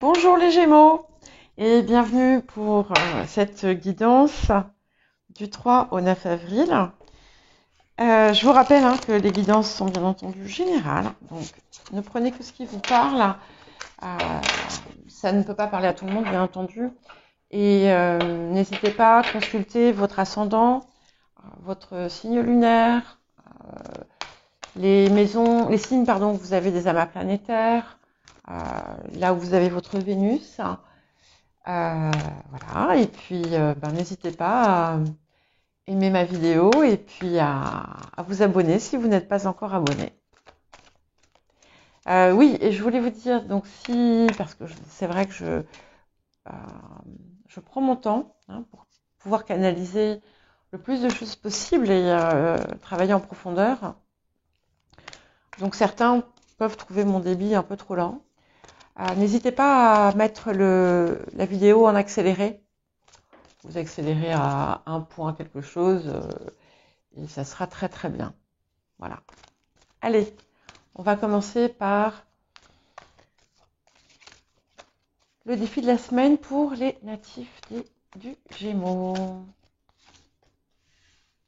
Bonjour les Gémeaux et bienvenue pour cette guidance du 3 au 9 avril. Je vous rappelle que les guidances sont bien entendu générales, donc ne prenez que ce qui vous parle. Euh, Ça ne peut pas parler à tout le monde bien entendu. Et n'hésitez pas à consulter votre ascendant, votre signe lunaire, les signes où vous avez des amas planétaires, là où vous avez votre Vénus. Voilà, et puis n'hésitez pas à aimer ma vidéo et puis à vous abonner si vous n'êtes pas encore abonné. Oui, et je voulais vous dire, donc parce que c'est vrai que je prends mon temps pour pouvoir canaliser le plus de choses possible et travailler en profondeur. Donc certains peuvent trouver mon débit un peu trop lent. N'hésitez pas à mettre la vidéo en accéléré. Vous accélérez à un point quelque chose et ça sera très très bien. Voilà. Allez, on va commencer par le défi de la semaine pour les natifs du Gémeaux.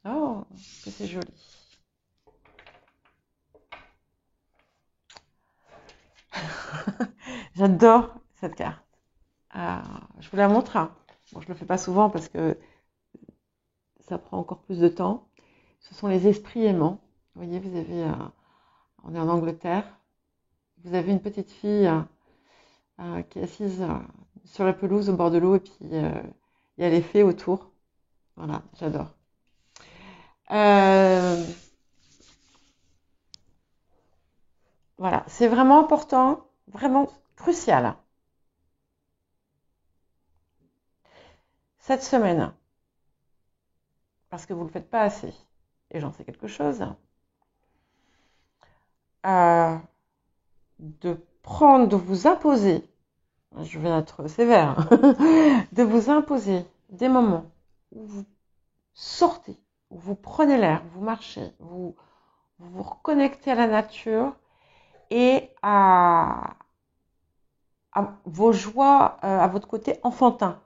Oh, que c'est joli. J'adore cette carte. Je vous la montre. Bon, je le fais pas souvent parce que ça prend encore plus de temps. Ce sont les esprits aimants. Vous voyez, on est en Angleterre. Vous avez une petite fille qui est assise sur la pelouse au bord de l'eau et puis il y a les fées autour. Voilà, j'adore. Voilà, c'est vraiment important, vraiment crucial. Cette semaine, parce que vous ne le faites pas assez, et j'en sais quelque chose, de vous imposer, je vais être sévère, de vous imposer des moments où vous sortez, où vous prenez l'air, vous marchez, vous vous reconnectez à la nature et à vos joies, à votre côté enfantin,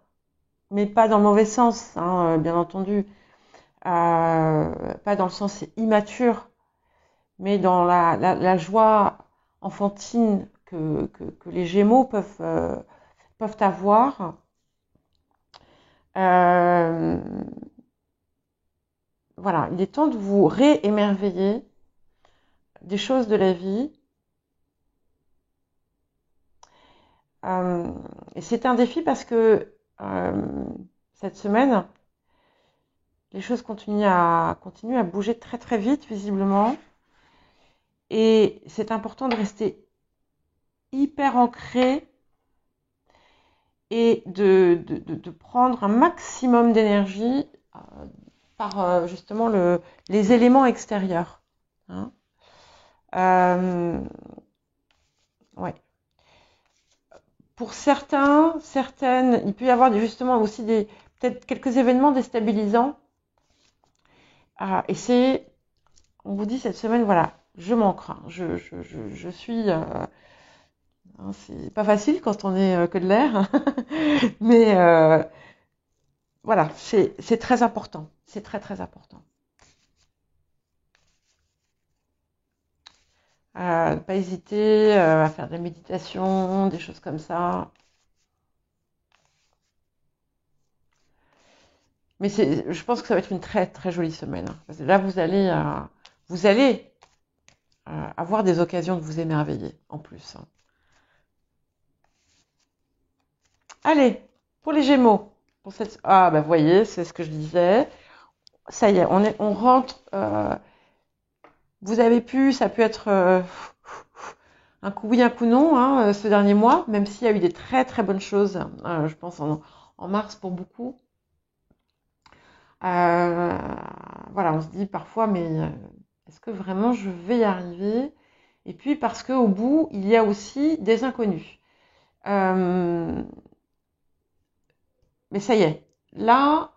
mais pas dans le mauvais sens, bien entendu, pas dans le sens immature, mais dans la joie enfantine que les Gémeaux peuvent avoir. Voilà, il est temps de vous réémerveiller des choses de la vie. Et c'est un défi parce que cette semaine, les choses continuent à bouger très très vite, visiblement. Et c'est important de rester hyper ancré et de prendre un maximum d'énergie par justement les éléments extérieurs. Hein. Ouais. Pour certaines, il peut y avoir justement aussi peut-être quelques événements déstabilisants. Et on vous dit cette semaine, voilà, je m'ancre. Je suis. C'est pas facile quand on est que de l'air, mais voilà, c'est très important. C'est très très important. Pas hésiter à faire de la méditation, des choses comme ça. Mais je pense que ça va être une très très jolie semaine. Parce que là, vous allez avoir des occasions de vous émerveiller en plus. Allez, pour les Gémeaux. Vous voyez, c'est ce que je disais. Ça y est, on rentre. Ça a pu être un coup oui, un coup non, ce dernier mois, même s'il y a eu des très très bonnes choses, je pense en mars pour beaucoup. Voilà, on se dit parfois, mais est-ce que vraiment je vais y arriver? Et puis parce qu'au bout, il y a aussi des inconnus. Mais ça y est, là,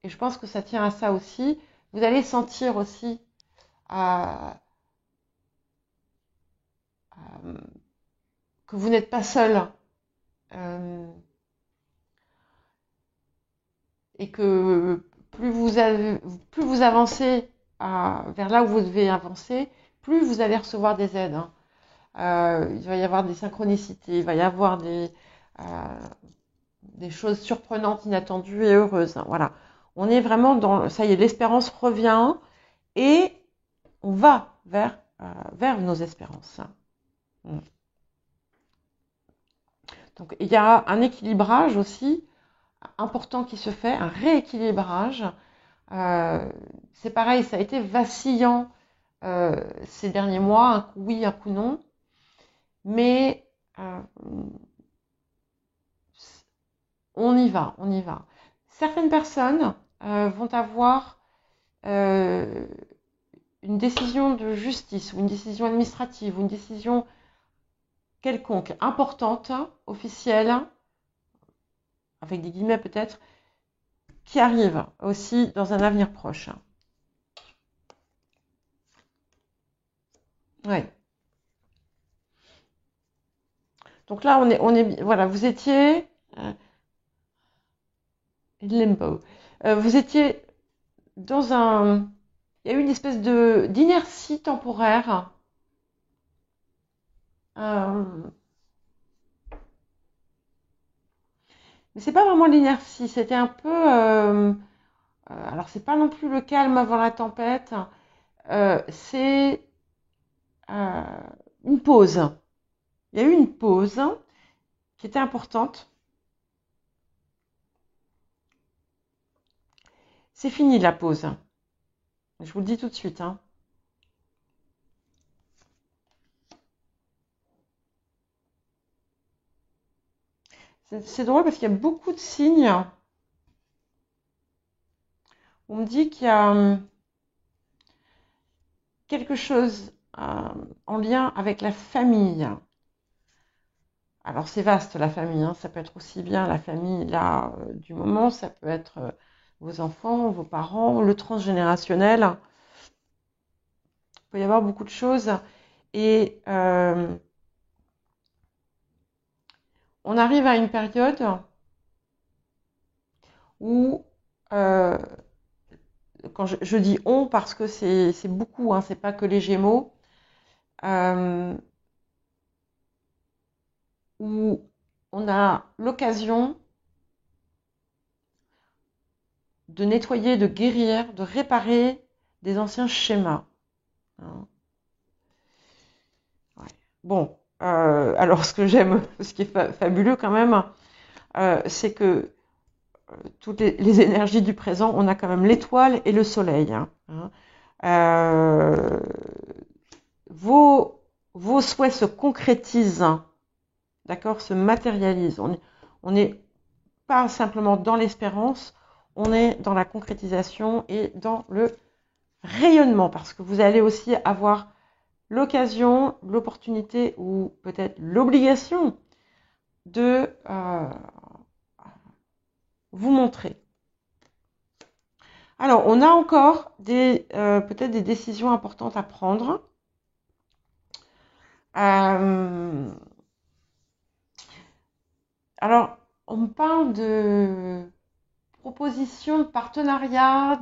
et je pense que ça tient à ça aussi, vous allez sentir aussi euh, que vous n'êtes pas seul et que plus vous avancez vers là où vous devez avancer, plus vous allez recevoir des aides. Il va y avoir des synchronicités, il va y avoir des choses surprenantes, inattendues et heureuses. Voilà. On est vraiment dans, ça y est, l'espérance revient et on va vers nos espérances. Donc il y a un équilibrage aussi important qui se fait, un rééquilibrage. C'est pareil, ça a été vacillant ces derniers mois, un coup oui, un coup non. Mais on y va, on y va. Certaines personnes vont avoir une décision de justice ou une décision administrative ou une décision quelconque, importante, officielle, avec des guillemets peut-être, qui arrive aussi dans un avenir proche. Ouais. Donc là, voilà, vous étiez limbo. Vous étiez dans il y a eu une espèce d'inertie temporaire. Mais c'est pas vraiment l'inertie, c'était un peu. Alors c'est pas non plus le calme avant la tempête. C'est une pause. Il y a eu une pause qui était importante. C'est fini la pause. Je vous le dis tout de suite. C'est drôle parce qu'il y a beaucoup de signes. On me dit qu'il y a quelque chose en lien avec la famille. Alors c'est vaste la famille, ça peut être aussi bien la famille là du moment, ça peut être vos enfants, vos parents, le transgénérationnel. Il peut y avoir beaucoup de choses et on arrive à une période où quand je dis on parce que c'est beaucoup, c'est pas que les Gémeaux, où on a l'occasion de nettoyer, de guérir, de réparer des anciens schémas. Ouais. Bon, alors ce que j'aime, ce qui est fabuleux quand même, c'est que toutes les énergies du présent, on a quand même l'étoile et le soleil. Vos souhaits se concrétisent, d'accord, se matérialisent. On n'est pas simplement dans l'espérance, on est dans la concrétisation et dans le rayonnement, parce que vous allez aussi avoir l'occasion, l'opportunité ou peut-être l'obligation de vous montrer. Alors, on a encore peut-être des décisions importantes à prendre. Alors, on me parle de propositions de partenariat,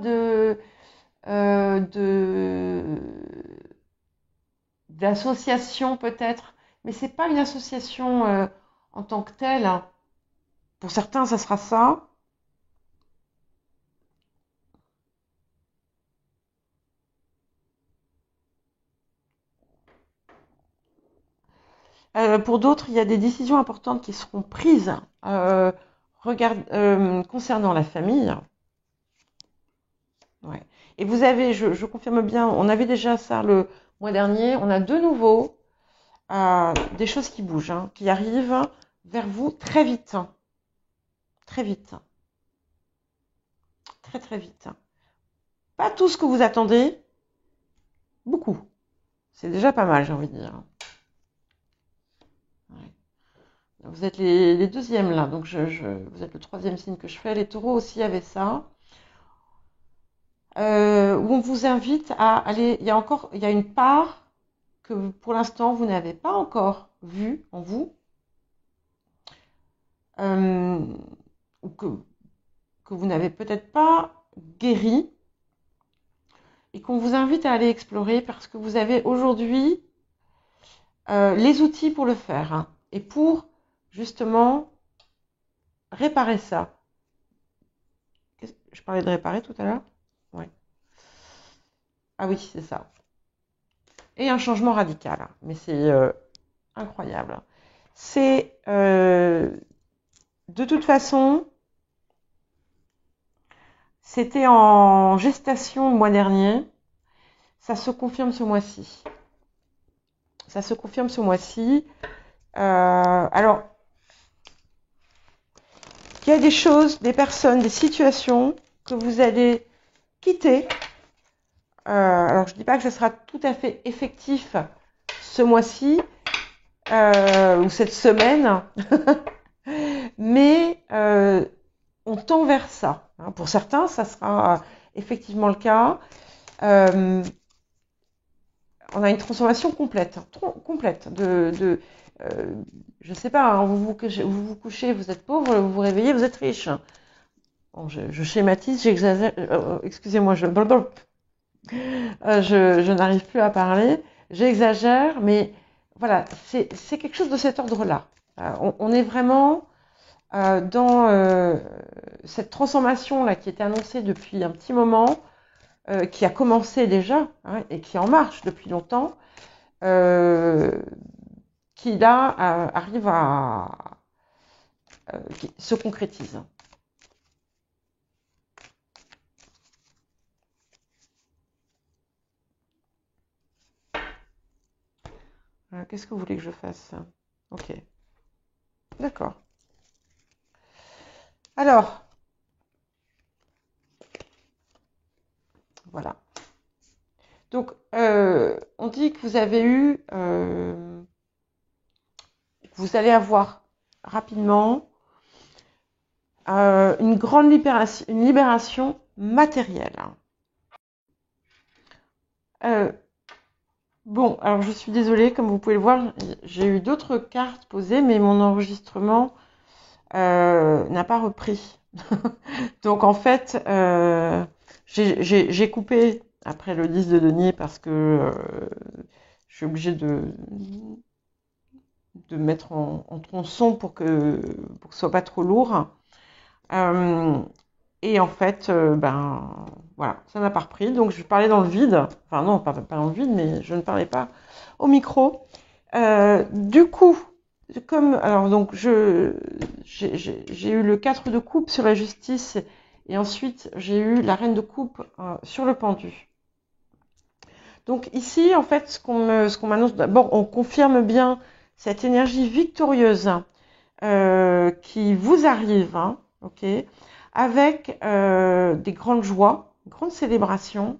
d'association peut-être, mais c'est pas une association en tant que telle. Pour certains, ça sera ça. Pour d'autres, il y a des décisions importantes qui seront prises concernant la famille. Ouais. Et vous avez, je confirme bien, on avait déjà ça le mois dernier, on a de nouveau des choses qui bougent, qui arrivent vers vous très vite. Très vite. Très très vite. Pas tout ce que vous attendez, beaucoup. C'est déjà pas mal, j'ai envie de dire. Ouais. Vous êtes les deuxièmes là, donc vous êtes le troisième signe que je fais. Les taureaux aussi avaient ça. Où on vous invite à aller. Il y a une part que pour l'instant vous n'avez pas encore vue en vous, euh, ou que vous n'avez peut-être pas guéri et qu'on vous invite à aller explorer parce que vous avez aujourd'hui les outils pour le faire, hein, et pour justement réparer ça. Je parlais de réparer tout à l'heure? Ouais. Ah oui, c'est ça. Et un changement radical, hein, mais c'est incroyable. C'est de toute façon, c'était en gestation le mois dernier. Ça se confirme ce mois-ci. Ça se confirme ce mois-ci. Alors, il y a des choses, des personnes, des situations que vous allez quitter. Alors, je ne dis pas que ce sera tout à fait effectif ce mois-ci ou cette semaine, mais on tend vers ça. Hein. Pour certains, ça sera effectivement le cas. On a une transformation complète, complète je sais pas, hein, vous vous couchez, vous êtes pauvre, vous vous réveillez, vous êtes riche. Bon, je schématise, j'exagère, excusez-moi, je n'arrive plus à parler, j'exagère, mais voilà, c'est quelque chose de cet ordre-là. On est vraiment dans cette transformation-là qui était annoncée depuis un petit moment, qui a commencé déjà, hein, et qui en marche depuis longtemps, qui là arrive à qui se concrétise. Qu'est-ce que vous voulez que je fasse? Ok, d'accord. Alors, voilà. Donc, on dit que vous avez eu, vous allez avoir rapidement une grande libération matérielle. Bon, alors je suis désolée, comme vous pouvez le voir, j'ai eu d'autres cartes posées, mais mon enregistrement n'a pas repris. Donc en fait, j'ai coupé après le 10 de denier parce que je suis obligée de mettre en tronçon pour que ce soit pas trop lourd. Et en fait, ben voilà, ça n'a pas repris. Donc je parlais dans le vide. Enfin non, pas dans le vide, mais je ne parlais pas au micro. Du coup, comme alors donc j'ai eu le 4 de coupe sur la justice et ensuite j'ai eu la reine de coupe sur le pendu. Donc ici, en fait, ce qu'on m'annonce, d'abord, on confirme bien cette énergie victorieuse qui vous arrive, hein, ok, avec des grandes joies, grandes célébrations.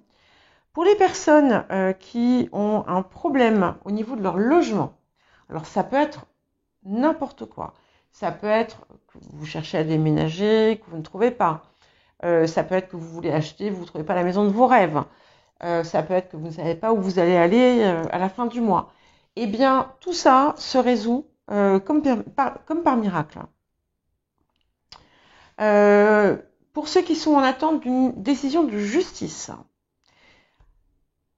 Pour les personnes qui ont un problème au niveau de leur logement, alors ça peut être n'importe quoi. Ça peut être que vous cherchez à déménager, que vous ne trouvez pas. Ça peut être que vous voulez acheter, vous ne trouvez pas la maison de vos rêves. Ça peut être que vous ne savez pas où vous allez aller à la fin du mois. Eh bien, tout ça se résout comme par miracle. Pour ceux qui sont en attente d'une décision de justice,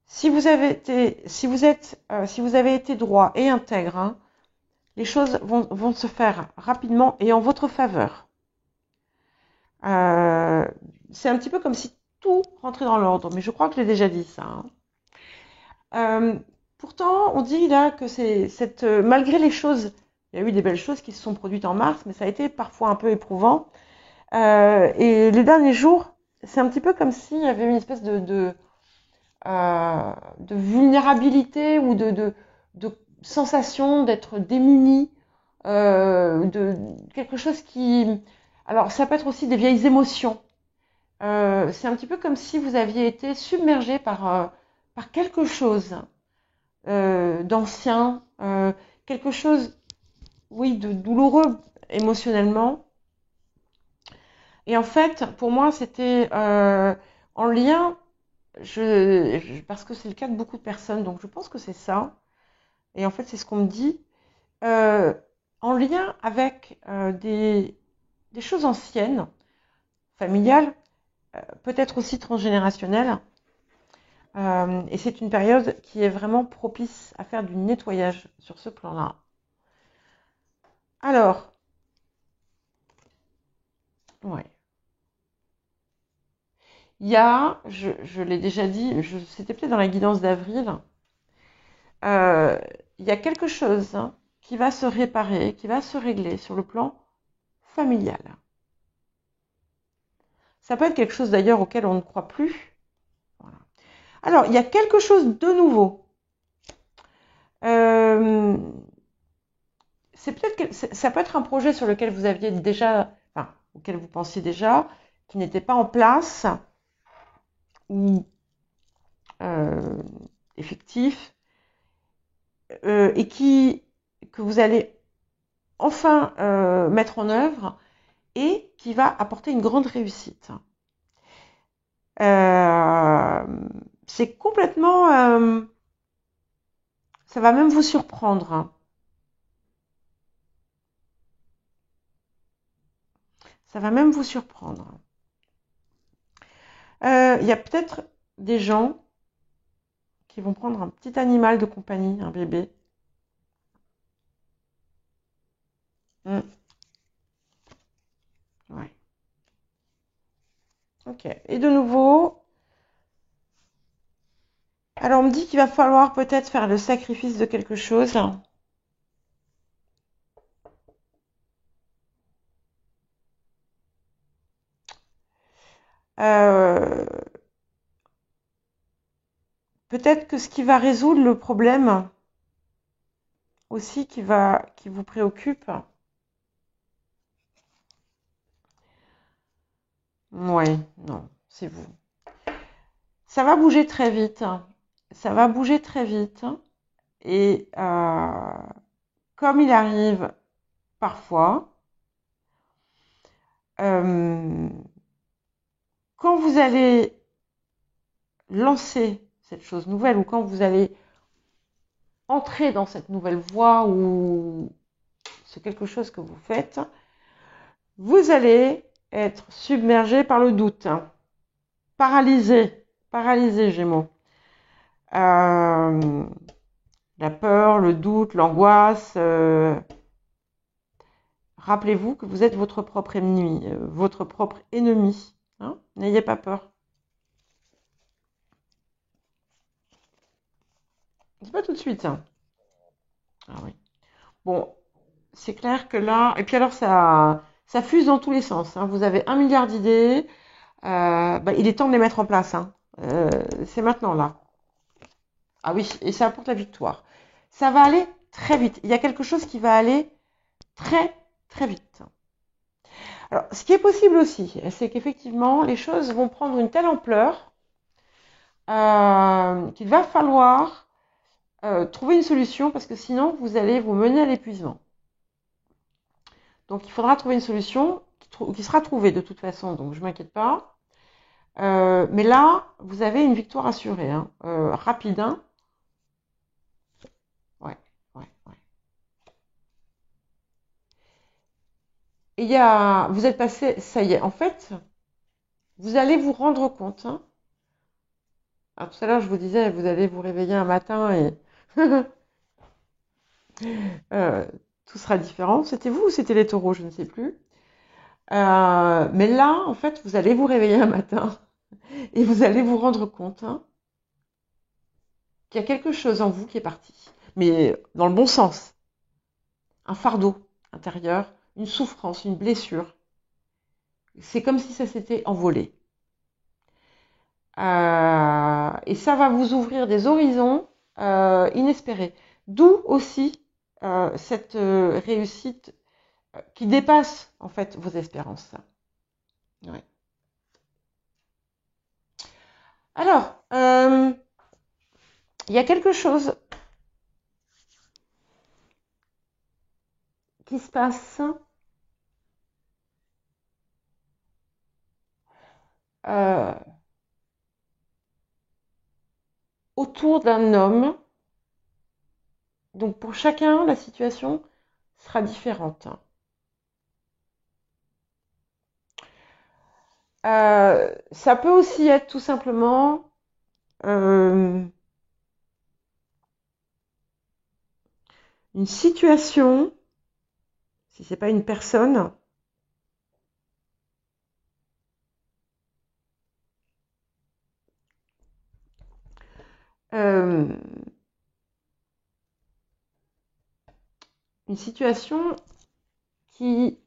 si vous avez été droit et intègre, hein, les choses vont se faire rapidement et en votre faveur. C'est un petit peu comme si tout rentrait dans l'ordre, mais je crois que je l'ai déjà dit ça. Hein. Pourtant, on dit là que malgré les choses, il y a eu des belles choses qui se sont produites en mars, mais ça a été parfois un peu éprouvant. Et les derniers jours, c'est un petit peu comme s'il y avait une espèce de vulnérabilité ou de sensation d'être démuni, de quelque chose qui... Alors, ça peut être aussi des vieilles émotions. C'est un petit peu comme si vous aviez été submergé par quelque chose d'ancien, quelque chose, oui, de douloureux émotionnellement. Et en fait, pour moi, c'était en lien, parce que c'est le cas de beaucoup de personnes, donc je pense que c'est ça. Et en fait, c'est ce qu'on me dit. En en lien avec des choses anciennes, familiales, peut-être aussi transgénérationnelles. Et c'est une période qui est vraiment propice à faire du nettoyage sur ce plan-là. Alors, ouais. Il y a, je l'ai déjà dit, c'était peut-être dans la guidance d'avril, euh, il y a quelque chose qui va se réparer, qui va se régler sur le plan familial. Ça peut être quelque chose d'ailleurs auquel on ne croit plus. Voilà. Alors, il y a quelque chose de nouveau. Euh, ça peut être un projet sur lequel vous aviez déjà, enfin, auquel vous pensiez déjà, qui n'était pas en place ou euh, effectif, et que vous allez enfin mettre en œuvre et qui va apporter une grande réussite. C'est complètement, ça va même vous surprendre. Ça va même vous surprendre. Il y a peut-être des gens qui vont prendre un petit animal de compagnie, un bébé. Ouais. Ok. Et de nouveau, alors on me dit qu'il va falloir peut-être faire le sacrifice de quelque chose. Euh, Peut-être que ce qui va résoudre le problème aussi qui vous préoccupe. Ouais, non, c'est vous. Ça va bouger très vite. Ça va bouger très vite. Et comme il arrive parfois, euh, quand vous allez lancer cette chose nouvelle ou quand vous allez entrer dans cette nouvelle voie ou c'est quelque chose que vous faites, vous allez être submergé par le doute, paralysé Gémeaux. La peur, le doute, l'angoisse. Rappelez-vous que vous êtes votre propre ennemi, hein. N'ayez pas peur. C'est pas tout de suite. Hein. Ah oui. Bon, c'est clair que là, et puis alors ça fuse dans tous les sens. Hein. Vous avez 1 milliard d'idées. Il est temps de les mettre en place. Hein. C'est maintenant là. Ah oui, et ça apporte la victoire. Ça va aller très vite. Il y a quelque chose qui va aller très très vite. Alors, ce qui est possible aussi, c'est qu'effectivement, les choses vont prendre une telle ampleur qu'il va falloir trouver une solution parce que sinon, vous allez vous mener à l'épuisement. Donc, il faudra trouver une solution qui sera trouvée de toute façon, donc je ne m'inquiète pas. Mais là, vous avez une victoire assurée, hein, rapide. Hein. Ouais, ouais, ouais. Et vous êtes passé, ça y est, en fait, vous allez vous rendre compte. Hein. Alors, tout à l'heure, je vous disais, vous allez vous réveiller un matin et euh, tout sera différent. C'était vous ou c'était les taureaux, je ne sais plus. Mais là, en fait, vous allez vous réveiller un matin et vous allez vous rendre compte qu'il y a quelque chose en vous qui est parti. Mais dans le bon sens. Un fardeau intérieur, une souffrance, une blessure. C'est comme si ça s'était envolé. Et ça va vous ouvrir des horizons inespérés. D'où aussi cette réussite qui dépasse en fait vos espérances. Ouais. Alors, il y a quelque chose qui se passe euh, autour d'un homme. Donc pour chacun, la situation, sera différente. Ça peut aussi être tout simplement une situation, si c'est pas une personne, une situation qui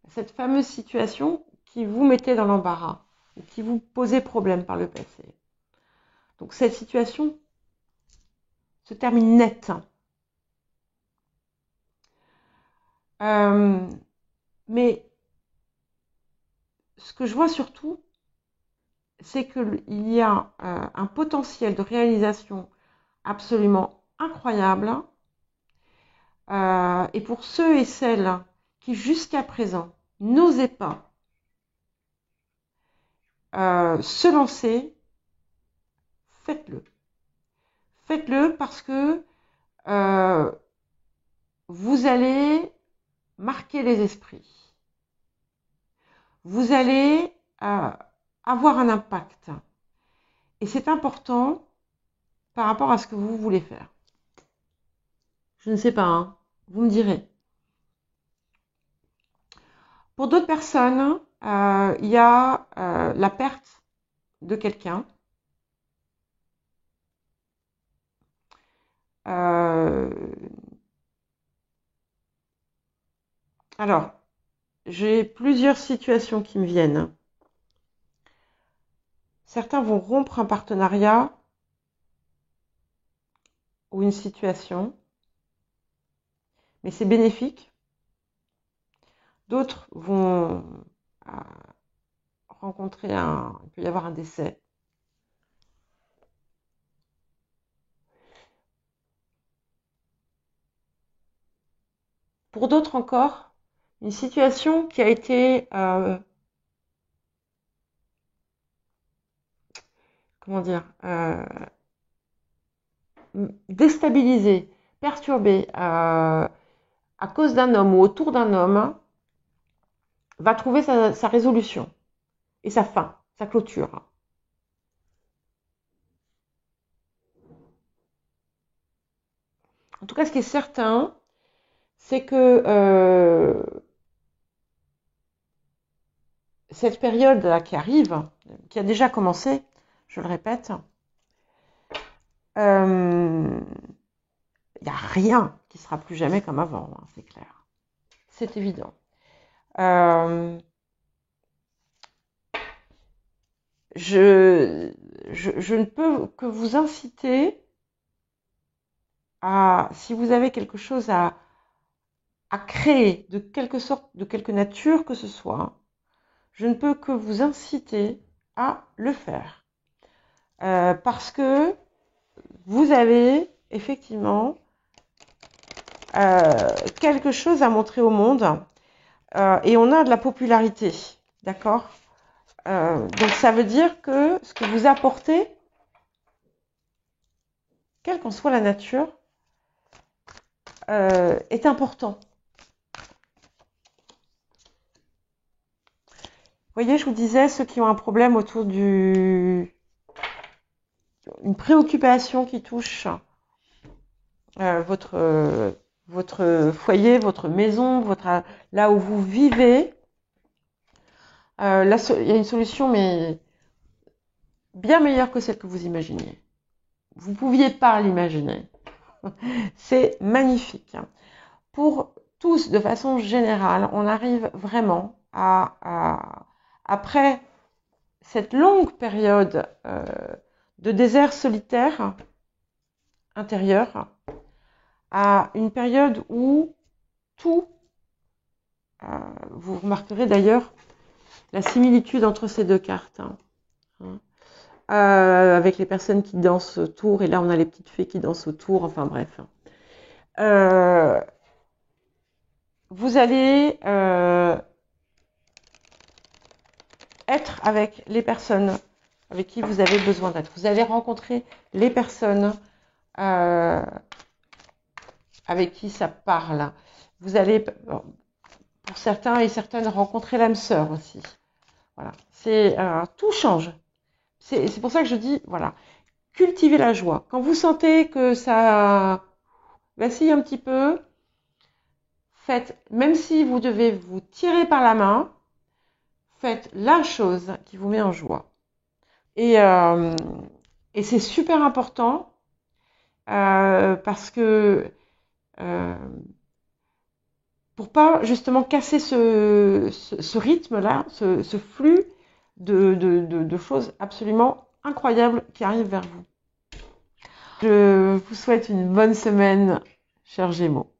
cette fameuse situation qui vous mettait dans l'embarras ou qui vous posait problème par le passé. Donc cette situation se termine net. Mais ce que je vois surtout, c'est qu'il y a un potentiel de réalisation absolument incroyable. Et pour ceux et celles qui jusqu'à présent n'osaient pas se lancer, faites-le. Faites-le parce que vous allez marquer les esprits. Vous allez avoir un impact. Et c'est important par rapport à ce que vous voulez faire. Je ne sais pas, hein, vous me direz. Pour d'autres personnes, il y a la perte de quelqu'un. Alors, j'ai plusieurs situations qui me viennent. Certains vont rompre un partenariat ou une situation, mais c'est bénéfique. D'autres vont rencontrer il peut y avoir un décès. Pour d'autres encore, une situation qui a été comment dire déstabilisée, perturbée à cause d'un homme ou autour d'un homme, va trouver sa résolution et sa fin, sa clôture. En tout cas, ce qui est certain, c'est que cette période là qui arrive, qui a déjà commencé, je le répète, il n'y a rien qui sera plus jamais comme avant, hein, c'est clair. C'est évident. Je ne peux que vous inciter à, si vous avez quelque chose à créer de quelque sorte, de quelque nature que ce soit, je ne peux que vous inciter à le faire. Parce que vous avez effectivement quelque chose à montrer au monde et on a de la popularité, d'accord ? Donc ça veut dire que ce que vous apportez, quelle qu'en soit la nature, est important. Vous voyez, je vous disais, ceux qui ont un problème autour une préoccupation qui touche votre foyer, votre maison, là où vous vivez, là, il y a une solution, mais bien meilleure que celle que vous imaginiez. Vous ne pouviez pas l'imaginer. C'est magnifique. Pour tous, de façon générale, on arrive vraiment après cette longue période de désert solitaire intérieur, à une période où tout, vous remarquerez d'ailleurs la similitude entre ces deux cartes, avec les personnes qui dansent autour, et là on a les petites fées qui dansent autour, enfin bref. Vous allez être avec les personnes avec qui vous avez besoin d'être. Vous allez rencontrer les personnes avec qui ça parle. Vous allez, pour certains et certaines, rencontrer l'âme sœur aussi. Voilà, tout change. C'est pour ça que je dis, voilà, cultivez la joie. Quand vous sentez que ça vacille un petit peu, faites, même si vous devez vous tirer par la main, faites la chose qui vous met en joie. Et c'est super important parce que pour pas justement casser ce rythme-là, ce flux de choses absolument incroyables qui arrivent vers vous. Je vous souhaite une bonne semaine, chers Gémeaux.